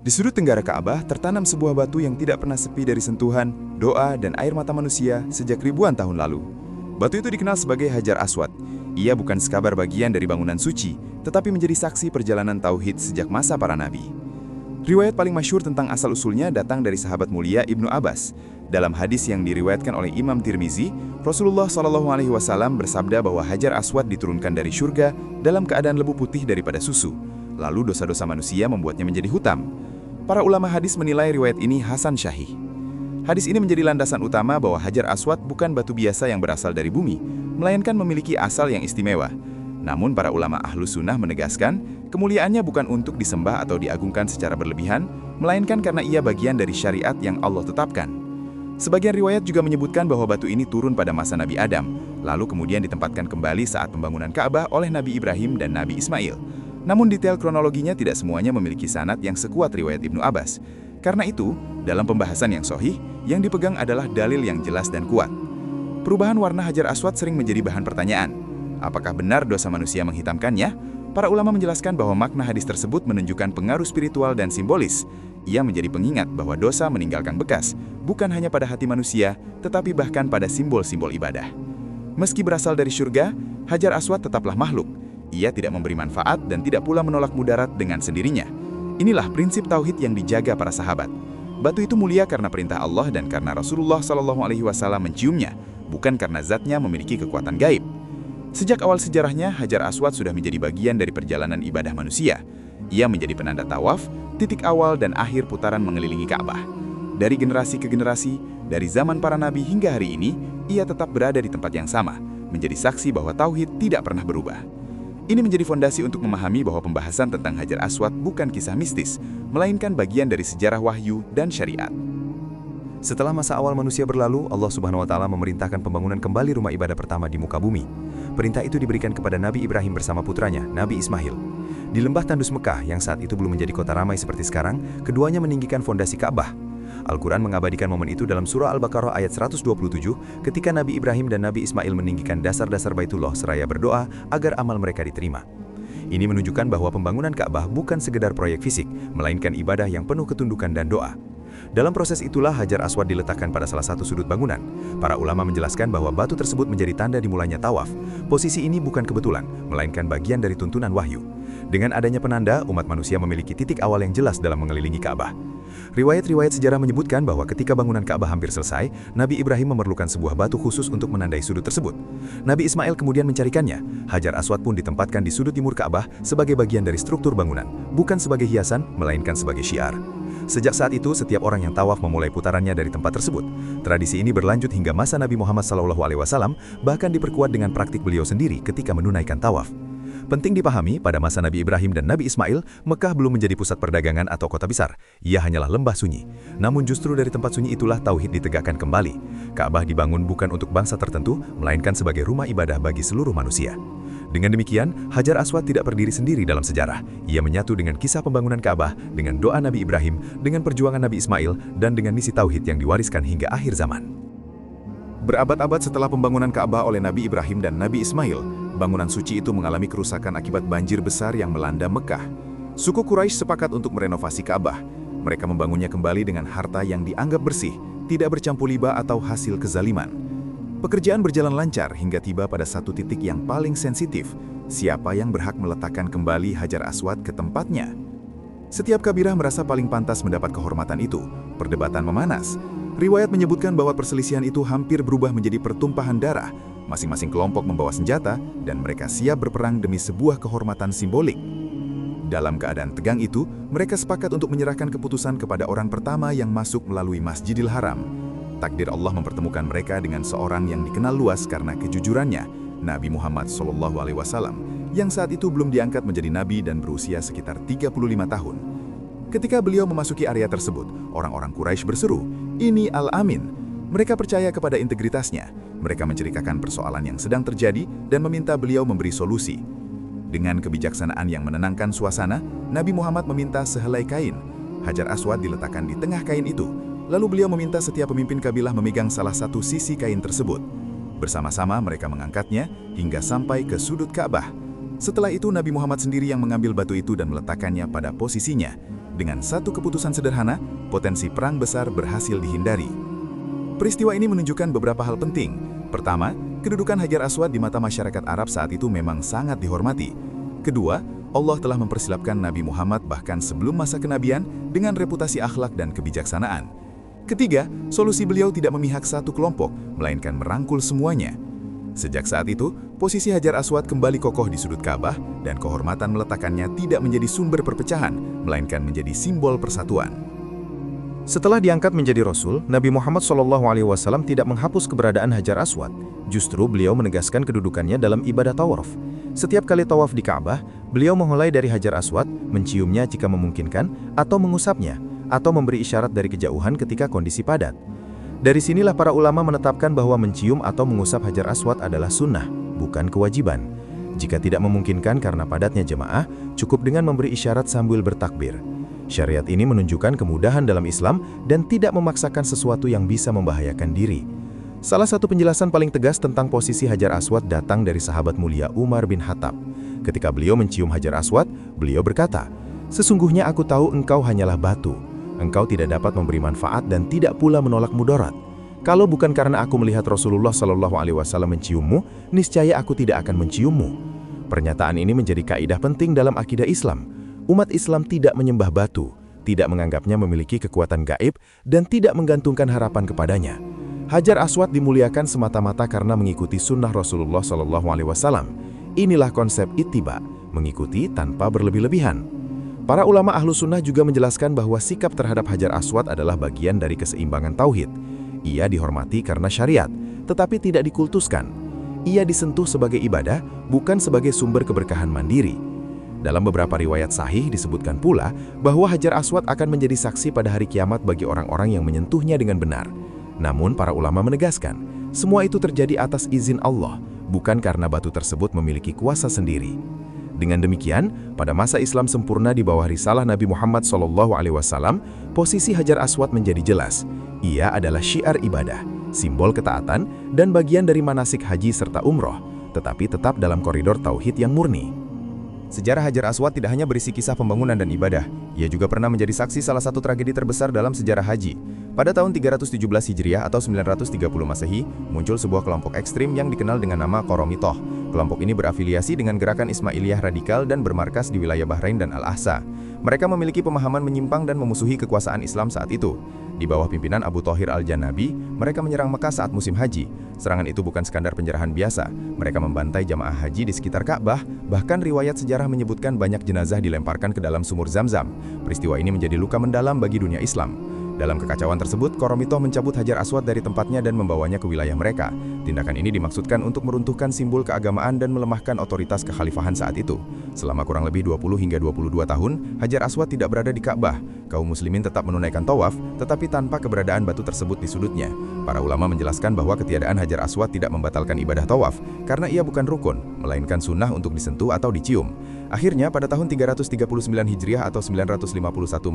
Di sudut tenggara Ka'bah tertanam sebuah batu yang tidak pernah sepi dari sentuhan, doa, dan air mata manusia sejak ribuan tahun lalu. Batu itu dikenal sebagai Hajar Aswad. Ia bukan sekabar bagian dari bangunan suci, tetapi menjadi saksi perjalanan tauhid sejak masa para nabi. Riwayat paling masyhur tentang asal-usulnya datang dari sahabat mulia Ibnu Abbas. Dalam hadis yang diriwayatkan oleh Imam Tirmizi, Rasulullah SAW bersabda bahwa Hajar Aswad diturunkan dari syurga dalam keadaan lebih putih daripada susu. Lalu dosa-dosa manusia membuatnya menjadi hutam. Para ulama hadis menilai riwayat ini hasan syahih. Hadis ini menjadi landasan utama bahwa Hajar Aswad bukan batu biasa yang berasal dari bumi, melainkan memiliki asal yang istimewa. Namun para ulama Ahlus Sunnah menegaskan, kemuliaannya bukan untuk disembah atau diagungkan secara berlebihan, melainkan karena ia bagian dari syariat yang Allah tetapkan. Sebagian riwayat juga menyebutkan bahwa batu ini turun pada masa Nabi Adam, lalu kemudian ditempatkan kembali saat pembangunan Ka'bah oleh Nabi Ibrahim dan Nabi Ismail. Namun detail kronologinya tidak semuanya memiliki sanad yang sekuat riwayat Ibnu Abbas. Karena itu, dalam pembahasan yang sahih, yang dipegang adalah dalil yang jelas dan kuat. Perubahan warna Hajar Aswad sering menjadi bahan pertanyaan. Apakah benar dosa manusia menghitamkannya? Para ulama menjelaskan bahwa makna hadis tersebut menunjukkan pengaruh spiritual dan simbolis. Ia menjadi pengingat bahwa dosa meninggalkan bekas, bukan hanya pada hati manusia, tetapi bahkan pada simbol-simbol ibadah. Meski berasal dari syurga, Hajar Aswad tetaplah makhluk. Ia tidak memberi manfaat dan tidak pula menolak mudarat dengan sendirinya. Inilah prinsip tauhid yang dijaga para sahabat. Batu itu mulia karena perintah Allah dan karena Rasulullah SAW menciumnya, bukan karena zatnya memiliki kekuatan gaib. Sejak awal sejarahnya, Hajar Aswad sudah menjadi bagian dari perjalanan ibadah manusia. Ia menjadi penanda tawaf, titik awal dan akhir putaran mengelilingi Ka'bah. Dari generasi ke generasi, dari zaman para nabi hingga hari ini, ia tetap berada di tempat yang sama, menjadi saksi bahwa tauhid tidak pernah berubah. Ini menjadi fondasi untuk memahami bahwa pembahasan tentang Hajar Aswad bukan kisah mistis, melainkan bagian dari sejarah wahyu dan syariat. Setelah masa awal manusia berlalu, Allah Subhanahu wa Ta'ala memerintahkan pembangunan kembali rumah ibadah pertama di muka bumi. Perintah itu diberikan kepada Nabi Ibrahim bersama putranya, Nabi Ismail. Di lembah tandus Mekah yang saat itu belum menjadi kota ramai seperti sekarang, keduanya meninggikan fondasi Ka'bah. Al-Quran mengabadikan momen itu dalam surah Al-Baqarah ayat 127 ketika Nabi Ibrahim dan Nabi Ismail meninggikan dasar-dasar Baitullah seraya berdoa agar amal mereka diterima. Ini menunjukkan bahwa pembangunan Ka'bah bukan sekedar proyek fisik, melainkan ibadah yang penuh ketundukan dan doa. Dalam proses itulah Hajar Aswad diletakkan pada salah satu sudut bangunan. Para ulama menjelaskan bahwa batu tersebut menjadi tanda dimulainya tawaf. Posisi ini bukan kebetulan, melainkan bagian dari tuntunan wahyu. Dengan adanya penanda, umat manusia memiliki titik awal yang jelas dalam mengelilingi Ka'bah. Riwayat-riwayat sejarah menyebutkan bahwa ketika bangunan Ka'bah hampir selesai, Nabi Ibrahim memerlukan sebuah batu khusus untuk menandai sudut tersebut. Nabi Ismail kemudian mencarikannya. Hajar Aswad pun ditempatkan di sudut timur Ka'bah sebagai bagian dari struktur bangunan, bukan sebagai hiasan, melainkan sebagai syiar. Sejak saat itu, setiap orang yang tawaf memulai putarannya dari tempat tersebut. Tradisi ini berlanjut hingga masa Nabi Muhammad SAW, bahkan diperkuat dengan praktik beliau sendiri ketika menunaikan tawaf. Penting dipahami, pada masa Nabi Ibrahim dan Nabi Ismail, Mekah belum menjadi pusat perdagangan atau kota besar. Ia hanyalah lembah sunyi. Namun justru dari tempat sunyi itulah tauhid ditegakkan kembali. Ka'bah dibangun bukan untuk bangsa tertentu, melainkan sebagai rumah ibadah bagi seluruh manusia. Dengan demikian, Hajar Aswad tidak berdiri sendiri dalam sejarah. Ia menyatu dengan kisah pembangunan Ka'bah, dengan doa Nabi Ibrahim, dengan perjuangan Nabi Ismail, dan dengan misi tauhid yang diwariskan hingga akhir zaman. Berabad-abad setelah pembangunan Ka'bah oleh Nabi Ibrahim dan Nabi Ismail, bangunan suci itu mengalami kerusakan akibat banjir besar yang melanda Mekah. Suku Quraisy sepakat untuk merenovasi Ka'bah. Mereka membangunnya kembali dengan harta yang dianggap bersih, tidak bercampur riba atau hasil kezaliman. Pekerjaan berjalan lancar hingga tiba pada satu titik yang paling sensitif. Siapa yang berhak meletakkan kembali Hajar Aswad ke tempatnya? Setiap kabilah merasa paling pantas mendapat kehormatan itu. Perdebatan memanas. Riwayat menyebutkan bahwa perselisihan itu hampir berubah menjadi pertumpahan darah. Masing-masing kelompok membawa senjata dan mereka siap berperang demi sebuah kehormatan simbolik. Dalam keadaan tegang itu, mereka sepakat untuk menyerahkan keputusan kepada orang pertama yang masuk melalui Masjidil Haram. Takdir Allah mempertemukan mereka dengan seorang yang dikenal luas karena kejujurannya, Nabi Muhammad SAW, yang saat itu belum diangkat menjadi nabi dan berusia sekitar 35 tahun. Ketika beliau memasuki area tersebut, orang-orang Quraisy berseru, "Ini Al-Amin." Mereka percaya kepada integritasnya. Mereka menceritakan persoalan yang sedang terjadi dan meminta beliau memberi solusi. Dengan kebijaksanaan yang menenangkan suasana, Nabi Muhammad meminta sehelai kain. Hajar Aswad diletakkan di tengah kain itu. Lalu beliau meminta setiap pemimpin kabilah memegang salah satu sisi kain tersebut. Bersama-sama mereka mengangkatnya hingga sampai ke sudut Ka'bah. Setelah itu Nabi Muhammad sendiri yang mengambil batu itu dan meletakkannya pada posisinya. Dengan satu keputusan sederhana, potensi perang besar berhasil dihindari. Peristiwa ini menunjukkan beberapa hal penting. Pertama, kedudukan Hajar Aswad di mata masyarakat Arab saat itu memang sangat dihormati. Kedua, Allah telah mempersilapkan Nabi Muhammad bahkan sebelum masa kenabian dengan reputasi akhlak dan kebijaksanaan. Ketiga, solusi beliau tidak memihak satu kelompok, melainkan merangkul semuanya. Sejak saat itu, posisi Hajar Aswad kembali kokoh di sudut Ka'bah dan kehormatan meletakkannya tidak menjadi sumber perpecahan, melainkan menjadi simbol persatuan. Setelah diangkat menjadi Rasul, Nabi Muhammad SAW tidak menghapus keberadaan Hajar Aswad. Justru beliau menegaskan kedudukannya dalam ibadah tawaf. Setiap kali tawaf di Ka'bah, beliau memulai dari Hajar Aswad, menciumnya jika memungkinkan, atau mengusapnya, atau memberi isyarat dari kejauhan ketika kondisi padat. Dari sinilah para ulama menetapkan bahwa mencium atau mengusap Hajar Aswad adalah sunnah, bukan kewajiban. Jika tidak memungkinkan karena padatnya jemaah, cukup dengan memberi isyarat sambil bertakbir. Syariat ini menunjukkan kemudahan dalam Islam dan tidak memaksakan sesuatu yang bisa membahayakan diri. Salah satu penjelasan paling tegas tentang posisi Hajar Aswad datang dari sahabat mulia Umar bin Khattab. Ketika beliau mencium Hajar Aswad, beliau berkata, "Sesungguhnya aku tahu engkau hanyalah batu. Engkau tidak dapat memberi manfaat dan tidak pula menolak mudarat. Kalau bukan karena aku melihat Rasulullah SAW menciummu, niscaya aku tidak akan menciummu." Pernyataan ini menjadi kaidah penting dalam akidah Islam. Umat Islam tidak menyembah batu, tidak menganggapnya memiliki kekuatan gaib, dan tidak menggantungkan harapan kepadanya. Hajar Aswad dimuliakan semata-mata karena mengikuti sunnah Rasulullah SAW. Inilah konsep ittiba, mengikuti tanpa berlebih-lebihan. Para ulama ahlu sunnah juga menjelaskan bahwa sikap terhadap Hajar Aswad adalah bagian dari keseimbangan tauhid. Ia dihormati karena syariat, tetapi tidak dikultuskan. Ia disentuh sebagai ibadah, bukan sebagai sumber keberkahan mandiri. Dalam beberapa riwayat sahih disebutkan pula bahwa Hajar Aswad akan menjadi saksi pada hari kiamat bagi orang-orang yang menyentuhnya dengan benar. Namun para ulama menegaskan, semua itu terjadi atas izin Allah, bukan karena batu tersebut memiliki kuasa sendiri. Dengan demikian, pada masa Islam sempurna di bawah risalah Nabi Muhammad SAW, posisi Hajar Aswad menjadi jelas. Ia adalah syiar ibadah, simbol ketaatan, dan bagian dari manasik haji serta umroh, tetapi tetap dalam koridor tauhid yang murni. Sejarah Hajar Aswad tidak hanya berisi kisah pembangunan dan ibadah, ia juga pernah menjadi saksi salah satu tragedi terbesar dalam sejarah haji. Pada tahun 317 Hijriah atau 930 Masehi, muncul sebuah kelompok ekstrim yang dikenal dengan nama Qoromitoh. Kelompok ini berafiliasi dengan gerakan Ismailiyah radikal dan bermarkas di wilayah Bahrain dan Al-Ahsa. Mereka memiliki pemahaman menyimpang dan memusuhi kekuasaan Islam saat itu. Di bawah pimpinan Abu Thahir al-Janabi, mereka menyerang Mekah saat musim haji. Serangan itu bukan sekadar penjarahan biasa. Mereka membantai jamaah haji di sekitar Ka'bah, bahkan riwayat sejarah menyebutkan banyak jenazah dilemparkan ke dalam sumur Zamzam. Peristiwa ini menjadi luka mendalam bagi dunia Islam. Dalam kekacauan tersebut, Qoromitoh mencabut Hajar Aswad dari tempatnya dan membawanya ke wilayah mereka. Tindakan ini dimaksudkan untuk meruntuhkan simbol keagamaan dan melemahkan otoritas kekhalifahan saat itu. Selama kurang lebih 20 hingga 22 tahun, Hajar Aswad tidak berada di Ka'bah. Kaum muslimin tetap menunaikan tawaf, tetapi tanpa keberadaan batu tersebut di sudutnya. Para ulama menjelaskan bahwa ketiadaan Hajar Aswad tidak membatalkan ibadah tawaf, karena ia bukan rukun, melainkan sunnah untuk disentuh atau dicium. Akhirnya, pada tahun 339 Hijriah atau 951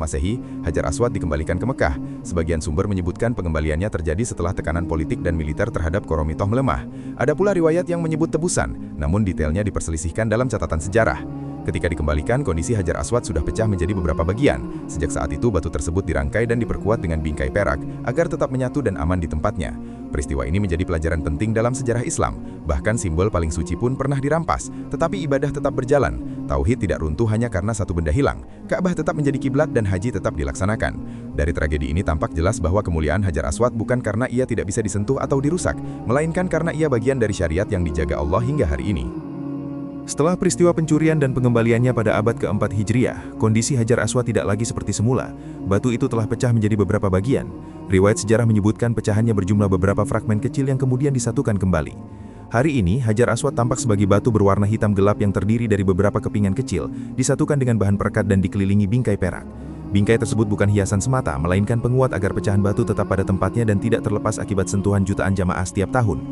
Masehi, Hajar Aswad dikembalikan ke Mekah. Sebagian sumber menyebutkan pengembaliannya terjadi setelah tekanan politik dan militer terhadap Qoromitoh melemah. Ada pula riwayat yang menyebut tebusan, namun detailnya diperselisihkan dalam catatan sejarah. Ketika dikembalikan, kondisi Hajar Aswad sudah pecah menjadi beberapa bagian. Sejak saat itu, batu tersebut dirangkai dan diperkuat dengan bingkai perak agar tetap menyatu dan aman di tempatnya. Peristiwa ini menjadi pelajaran penting dalam sejarah Islam. Bahkan simbol paling suci pun pernah dirampas, tetapi ibadah tetap berjalan. Tauhid tidak runtuh hanya karena satu benda hilang. Ka'bah tetap menjadi kiblat dan haji tetap dilaksanakan. Dari tragedi ini tampak jelas bahwa kemuliaan Hajar Aswad bukan karena ia tidak bisa disentuh atau dirusak, melainkan karena ia bagian dari syariat yang dijaga Allah hingga hari ini. Setelah peristiwa pencurian dan pengembaliannya pada abad ke-4 Hijriah, kondisi Hajar Aswad tidak lagi seperti semula. Batu itu telah pecah menjadi beberapa bagian. Riwayat sejarah menyebutkan pecahannya berjumlah beberapa fragmen kecil yang kemudian disatukan kembali. Hari ini, Hajar Aswad tampak sebagai batu berwarna hitam gelap yang terdiri dari beberapa kepingan kecil, disatukan dengan bahan perekat dan dikelilingi bingkai perak. Bingkai tersebut bukan hiasan semata, melainkan penguat agar pecahan batu tetap pada tempatnya dan tidak terlepas akibat sentuhan jutaan jamaah setiap tahun.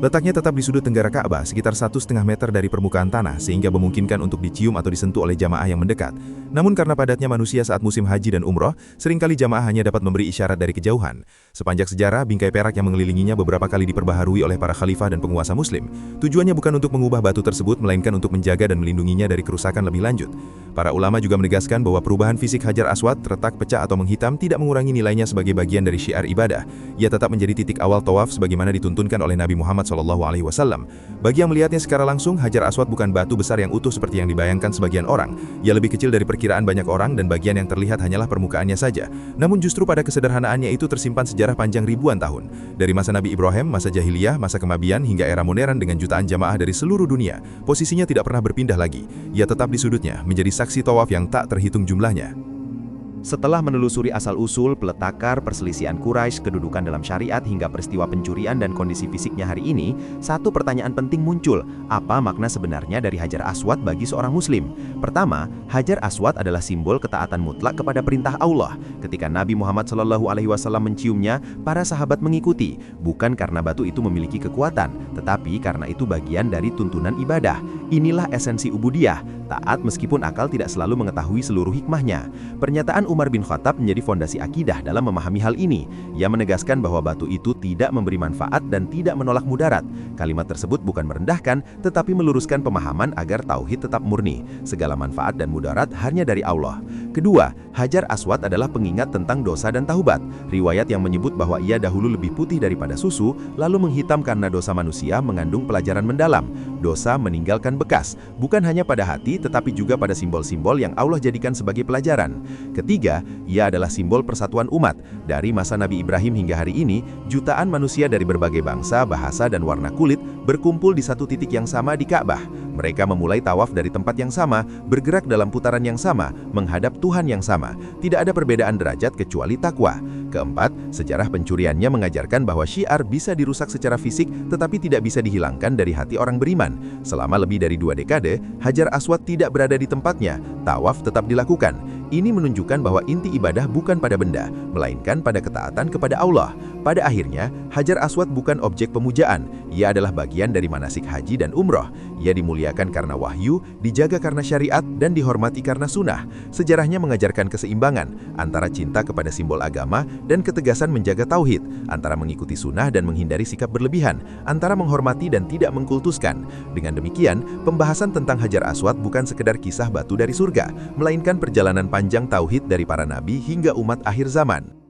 Letaknya tetap di sudut tenggara Ka'bah, sekitar 1,5 meter dari permukaan tanah, sehingga memungkinkan untuk dicium atau disentuh oleh jamaah yang mendekat. Namun karena padatnya manusia saat musim haji dan umroh, seringkali jamaah hanya dapat memberi isyarat dari kejauhan. Sepanjang sejarah, bingkai perak yang mengelilinginya beberapa kali diperbaharui oleh para khalifah dan penguasa muslim. Tujuannya bukan untuk mengubah batu tersebut, melainkan untuk menjaga dan melindunginya dari kerusakan lebih lanjut. Para ulama juga menegaskan bahwa perubahan fisik Hajar Aswad, retak, pecah atau menghitam tidak mengurangi nilainya sebagai bagian dari syiar ibadah. Ia tetap menjadi titik awal tawaf sebagaimana dituntunkan oleh Nabi Muhammad SAW. Bagi yang melihatnya secara langsung, Hajar Aswad bukan batu besar yang utuh seperti yang dibayangkan sebagian orang. Ia lebih kecil dari perkiraan banyak orang dan bagian yang terlihat hanyalah permukaannya saja. Namun justru pada kesederhanaannya itu tersimpan sejarah panjang ribuan tahun. Dari masa Nabi Ibrahim, masa jahiliyah, masa kemabian, hingga era modern dengan jutaan jamaah dari seluruh dunia, posisinya tidak pernah berpindah lagi. Ia tetap di sudutnya, menjadi saksi tawaf yang tak terhitung jumlahnya. Setelah menelusuri asal-usul, peletakar, perselisihan Quraisy, kedudukan dalam syariat, hingga peristiwa pencurian dan kondisi fisiknya hari ini, satu pertanyaan penting muncul. Apa makna sebenarnya dari Hajar Aswad bagi seorang muslim? Pertama, Hajar Aswad adalah simbol ketaatan mutlak kepada perintah Allah. Ketika Nabi Muhammad SAW menciumnya, para sahabat mengikuti, bukan karena batu itu memiliki kekuatan, tetapi karena itu bagian dari tuntunan ibadah. Inilah esensi ubudiyah, taat meskipun akal tidak selalu mengetahui seluruh hikmahnya. Pernyataan Umar bin Khattab menjadi fondasi akidah dalam memahami hal ini. Ia menegaskan bahwa batu itu tidak memberi manfaat dan tidak menolak mudarat. Kalimat tersebut bukan merendahkan, tetapi meluruskan pemahaman agar tauhid tetap murni. Segala manfaat dan mudarat hanya dari Allah. Kedua, Hajar Aswad adalah pengingat tentang dosa dan taubat. Riwayat yang menyebut bahwa ia dahulu lebih putih daripada susu, lalu menghitam karena dosa manusia mengandung pelajaran mendalam. Dosa meninggalkan bekas, bukan hanya pada hati, tetapi juga pada simbol-simbol yang Allah jadikan sebagai pelajaran. Ketiga, ia adalah simbol persatuan umat. Dari masa Nabi Ibrahim hingga hari ini, jutaan manusia dari berbagai bangsa, bahasa, dan warna kulit berkumpul di satu titik yang sama di Ka'bah. Mereka memulai tawaf dari tempat yang sama, bergerak dalam putaran yang sama, menghadap Tuhan yang sama. Tidak ada perbedaan derajat kecuali takwa. Keempat, sejarah pencuriannya mengajarkan bahwa syiar bisa dirusak secara fisik, tetapi tidak bisa dihilangkan dari hati orang beriman. Selama lebih dari 2 dekade, Hajar Aswad tidak berada di tempatnya, tawaf tetap dilakukan. Ini menunjukkan bahwa inti ibadah bukan pada benda, melainkan pada ketaatan kepada Allah. Pada akhirnya, Hajar Aswad bukan objek pemujaan, ia adalah bagian dari manasik haji dan umroh. Ia dimuliakan karena wahyu, dijaga karena syariat, dan dihormati karena sunnah. Sejarahnya mengajarkan keseimbangan antara cinta kepada simbol agama dan ketegasan menjaga tauhid, antara mengikuti sunnah dan menghindari sikap berlebihan, antara menghormati dan tidak mengkultuskan. Dengan demikian, pembahasan tentang Hajar Aswad bukan sekedar kisah batu dari surga, melainkan perjalanan panjang tauhid dari para nabi hingga umat akhir zaman.